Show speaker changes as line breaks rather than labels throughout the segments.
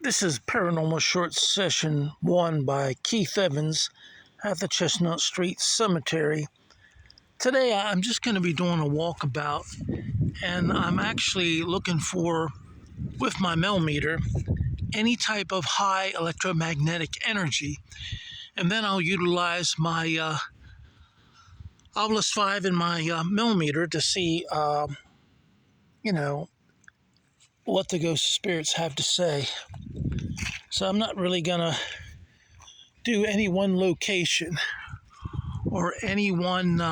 This is Paranormal Short Session 1 by Keith Evans at the Chestnut Street Cemetery. Today I'm just going to be doing a walkabout, and I'm actually looking for, with my millimeter, any type of high electromagnetic energy. And then I'll utilize my Obelisk 5 and my millimeter to see, what the ghost spirits have to say. So I'm not really going to do any one location or any one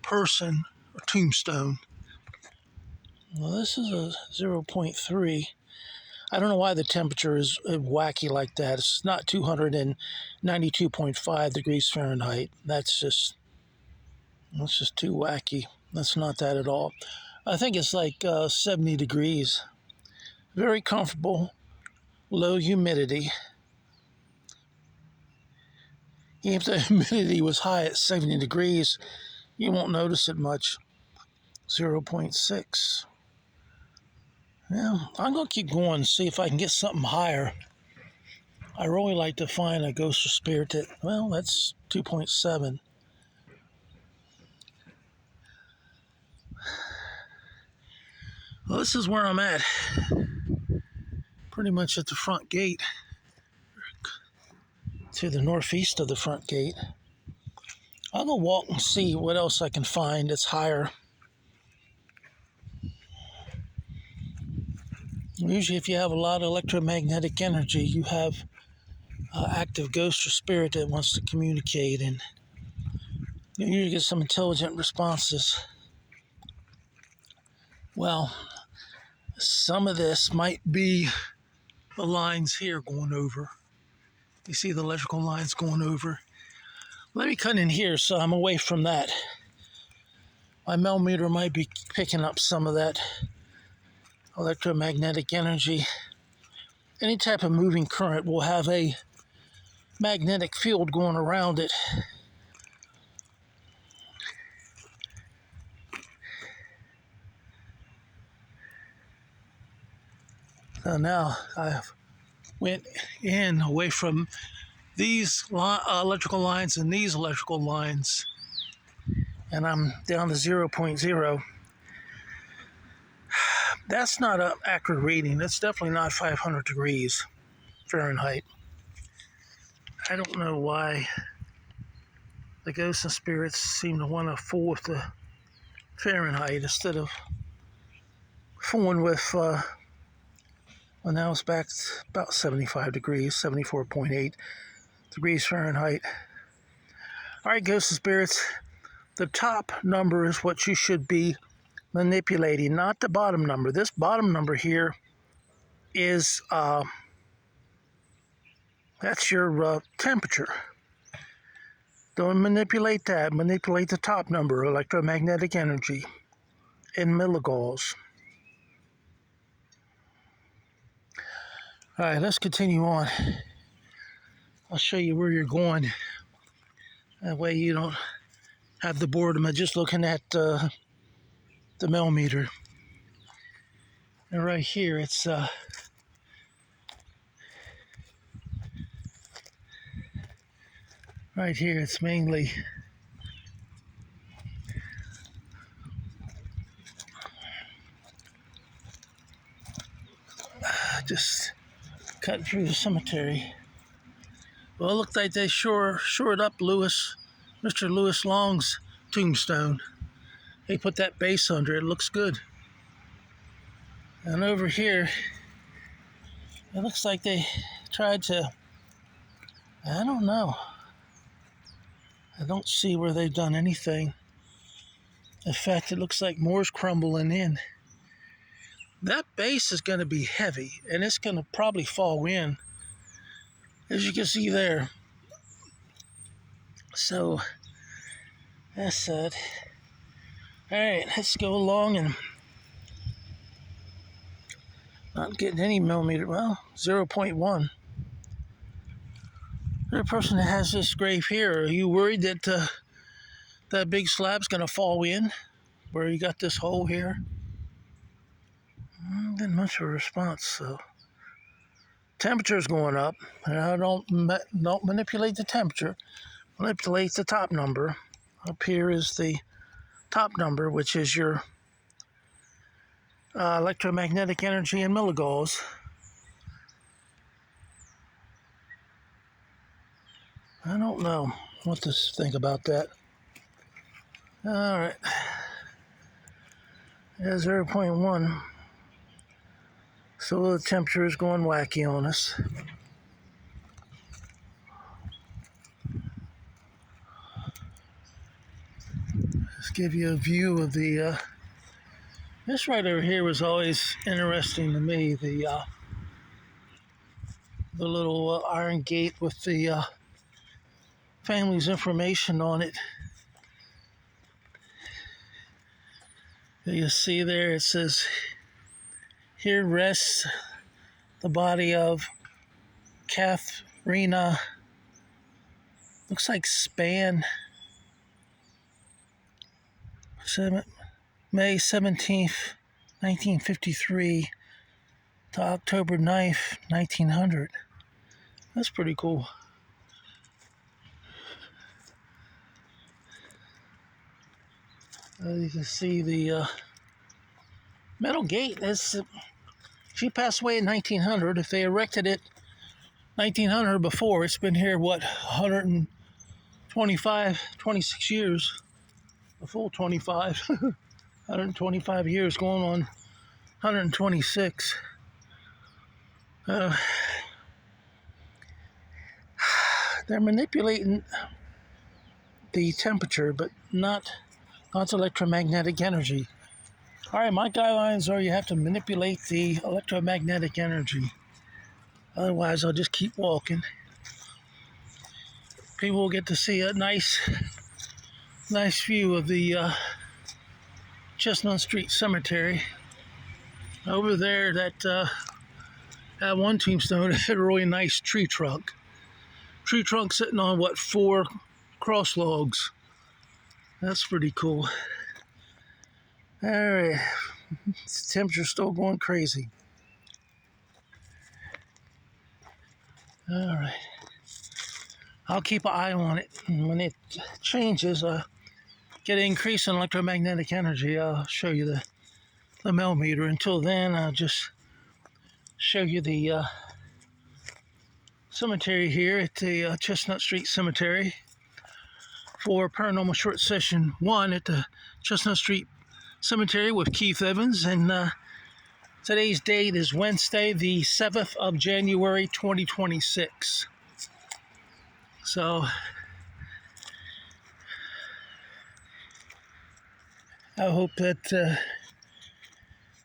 person or tombstone. Well, this is a 0.3. I don't know why the temperature is wacky like that. It's not 292.5 degrees Fahrenheit. That's just too wacky. That's not that at all. I think it's like 70 degrees. Very comfortable, low humidity. If the humidity was high at 70 degrees, you won't notice it much. 0.6. Yeah, I'm going to keep going and see if I can get something higher. I really like to find a ghost or spirit that, well, that's 2.7. Well, this is where I'm at. Pretty much at the front gate. To the northeast of the front gate. I'm going to walk and see what else I can find that's higher. Usually if you have a lot of electromagnetic energy, you have active ghost or spirit that wants to communicate, and you usually get some intelligent responses. Well, some of this might be the lines here going over. You see the electrical lines going over. Let me cut in here so I'm away from that. My millimeter might be picking up some of that electromagnetic energy. Any type of moving current will have a magnetic field going around it. So now I've went in away from these electrical lines and these electrical lines, and I'm down to 0.0. That's not an accurate reading. That's definitely not 500 degrees Fahrenheit. I don't know why the ghosts and spirits seem to want to fool with the Fahrenheit instead of fooling with, well, now it's back to about 75 degrees, 74.8 degrees Fahrenheit. All right, ghosts and spirits, the top number is what you should be manipulating, not the bottom number. This bottom number here is, that's your temperature. Don't manipulate that. Manipulate the top number, electromagnetic energy, in milligauss. All right, let's continue on. I'll show you where you're going. That way you don't have the boredom of just looking at the millimeter. And right here, it's right here, it's mainly just cut through the cemetery. Well, it looked like they shored up Mr. Lewis Long's tombstone. They put that base under it. It looks good. And over here, it looks like they tried to, I don't know. I don't see where they've done anything. In fact, it looks like more's crumbling in. That base is going to be heavy, and it's going to probably fall in, as you can see there. So, that's it. All right, let's go along and not getting any millimeter. Well, 0.1. The person that has this grave here, are you worried that that big slab's going to fall in where you got this hole here? Didn't much of a response, so temperature is going up, and I don't manipulate the temperature, manipulate the top number. Up here is the top number, which is your electromagnetic energy in milligauss. I don't know what to think about that. All right, there's 0.1. So the temperature is going wacky on us. Let's give you a view of the. This right over here was always interesting to me. The little iron gate with the family's information on it. You see there, it says, "Here rests the body of Katharina." Looks like Span. May 17th, 1953 to October 9th, 1900. That's pretty cool. You can see the metal gate. She passed away in 1900. If they erected it 1900 before, it's been here, what, 26 years. A full 25. 125 years, going on 126. They're manipulating the temperature, but not electromagnetic energy. All right, my guidelines are you have to manipulate the electromagnetic energy. Otherwise, I'll just keep walking. People will get to see a nice view of the Chestnut Street Cemetery. Over there, that one tombstone had a really nice tree trunk. Tree trunk sitting on, what, 4 cross logs. That's pretty cool. All right, the temperature's still going crazy. All right, I'll keep an eye on it. And when it changes, get an increase in electromagnetic energy, I'll show you the millimeter. Until then, I'll just show you the cemetery here at the Chestnut Street Cemetery for Paranormal Short Session 1 at the Chestnut Street Cemetery with Keith Evans. And today's date is Wednesday, the 7th of January, 2026. So I hope that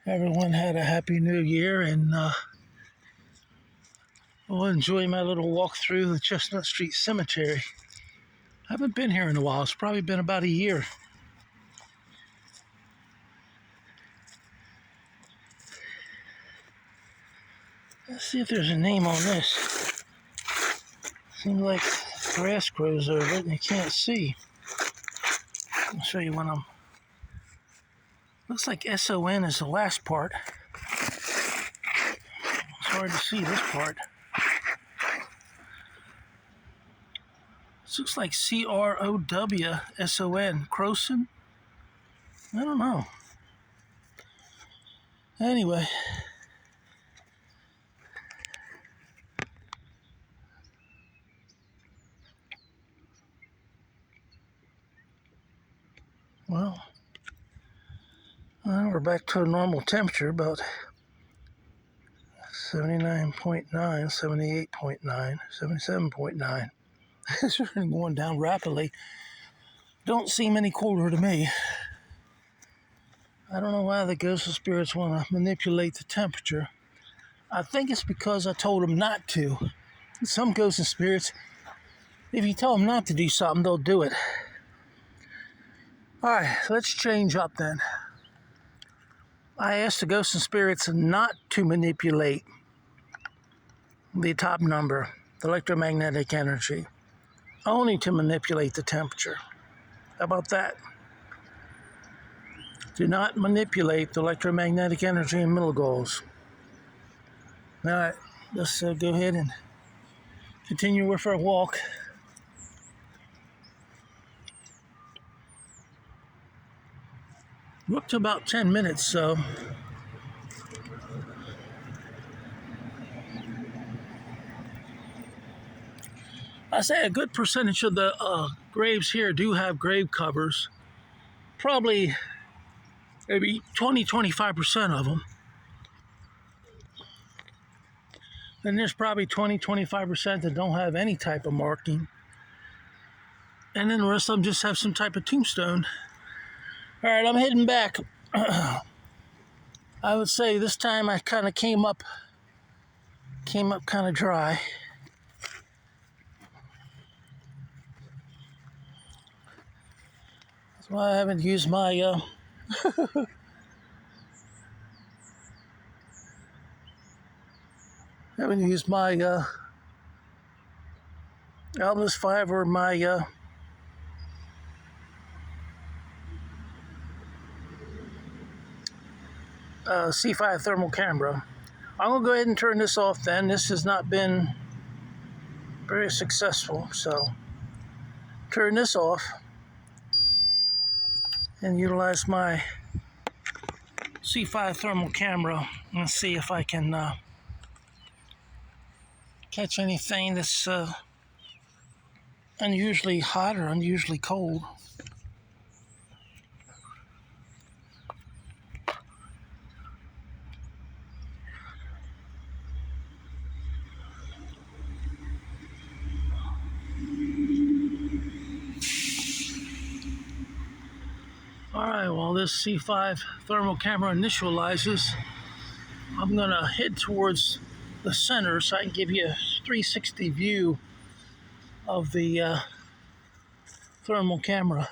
everyone had a happy new year, and I'll enjoy my little walk through the Chestnut Street Cemetery. I haven't been here in a while. It's probably been about a year. Let's see if there's a name on this. Seems like grass grows over it and you can't see. I'll show you when I'm... Looks like SON is the last part. It's hard to see this part. This looks like CROWSON. Crowson? I don't know. Anyway. Well, we're back to a normal temperature, about 79.9, 78.9, 77.9. It's really going down rapidly. Don't seem any cooler to me. I don't know why the ghosts and spirits want to manipulate the temperature. I think it's because I told them not to. Some ghosts and spirits, if you tell them not to do something, they'll do it. All right, let's change up then. I asked the ghosts and spirits not to manipulate the top number, the electromagnetic energy, only to manipulate the temperature. How about that? Do not manipulate the electromagnetic energy in milligauss. All right, let's go ahead and continue with our walk. We're up to about 10 minutes, so I say a good percentage of the graves here do have grave covers. Probably maybe 20-25% of them. Then there's probably 20-25% that don't have any type of marking. And then the rest of them just have some type of tombstone. All right, I'm heading back. I would say this time I kind of came up kind of dry. That's why I haven't used my Alvis 5 or my C5 thermal camera. I'm gonna go ahead and turn this off then. This has not been very successful, so turn this off and utilize my C5 thermal camera and see if I can catch anything that's unusually hot or unusually cold. Alright, while this C5 thermal camera initializes, I'm going to head towards the center so I can give you a 360 view of the thermal camera.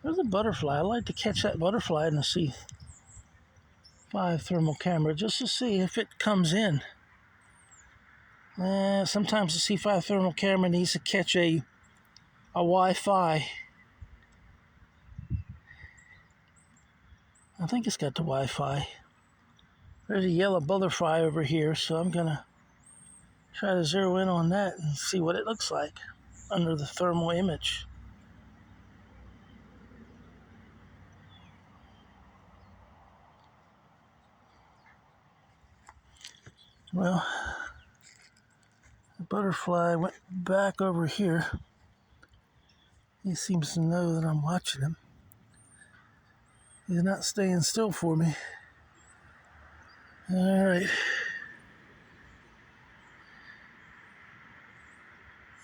There's a butterfly. I like to catch that butterfly in the C5 thermal camera just to see if it comes in. Sometimes the C5 thermal camera needs to catch a Wi-Fi. I think it's got the Wi-Fi. There's a yellow butterfly over here, so I'm gonna try to zero in on that and see what it looks like under the thermal image. Well, the butterfly went back over here. He seems to know that I'm watching him. He's not staying still for me. All right.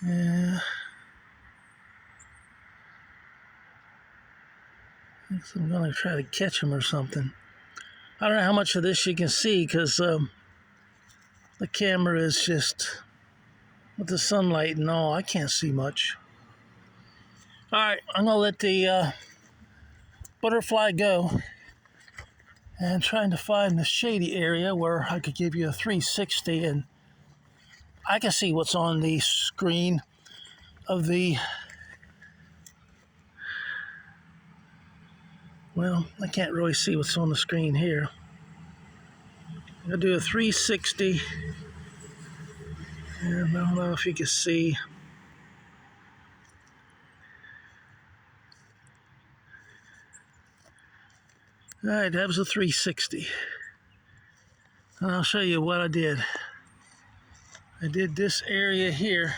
Yeah. I guess I'm gonna try to catch him or something. I don't know how much of this you can see because the camera is just with the sunlight and all. I can't see much. All right, I'm gonna let the butterfly go and trying to find the shady area where I could give you a 360 and I can see what's on the screen of the, well, I can't really see what's on the screen here. I'm gonna do a 360 and I don't know if you can see. All right, that was a 360. And I'll show you what I did. I did this area here.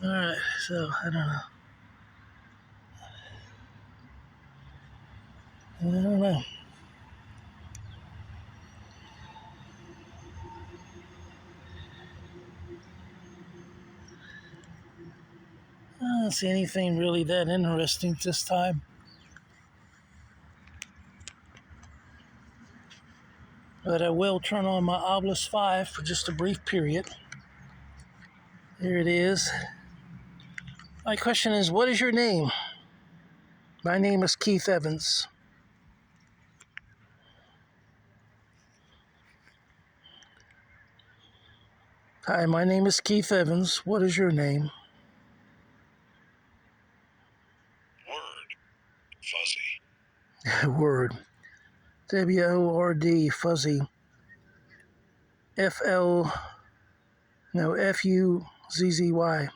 All right, so I don't know. I don't know. I don't see anything really that interesting this time. But I will turn on my Obelisk 5 for just a brief period. There it is. My question is, what is your name? My name is Keith Evans. Hi, my name is Keith Evans. What is your name?
Word. Fuzzy.
Word. W-O-R-D, fuzzy. F L no Fuzzzy.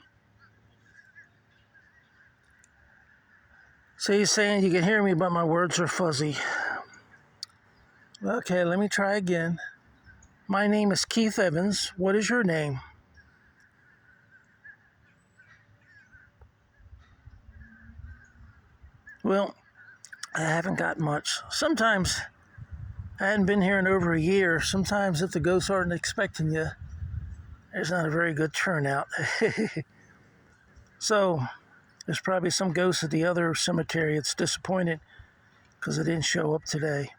So he's saying you can hear me, but my words are fuzzy. Okay, let me try again. My name is Keith Evans. What is your name? Well, I haven't got much. Sometimes I hadn't been here in over a year. Sometimes if the ghosts aren't expecting you, there's not a very good turnout. So there's probably some ghosts at the other cemetery that's disappointed because I didn't show up today.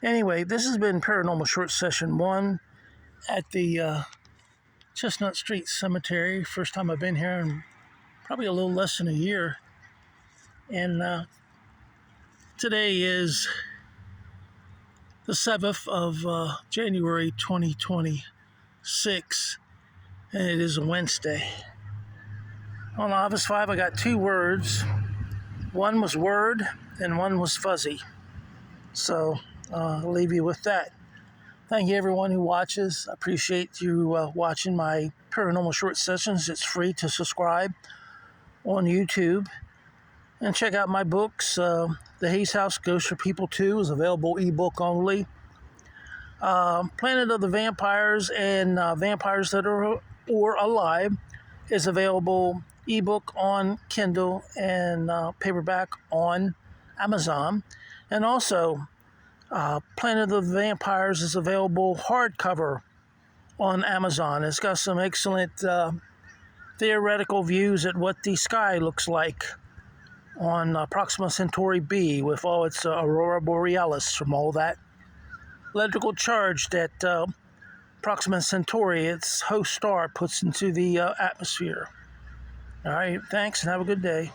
Anyway, this has been Paranormal Short Session 1 at the Chestnut Street Cemetery. First time I've been here in probably a little less than a year. And today is the 7th of January 2026, and it is a Wednesday. On Office 5, I got 2 words. One was word, and one was fuzzy. So I'll leave you with that. Thank you, everyone who watches. I appreciate you watching my Paranormal Short Sessions. It's free to subscribe on YouTube. And check out my books. The Hayes House Ghosts for People 2 is available ebook only. Planet of the Vampires and Vampires That Are or Alive is available ebook on Kindle and paperback on Amazon. And also, Planet of the Vampires is available hardcover on Amazon. It's got some excellent theoretical views at what the sky looks like on Proxima Centauri B with all its aurora borealis from all that electrical charge that Proxima Centauri, its host star, puts into the atmosphere. All right, thanks and have a good day.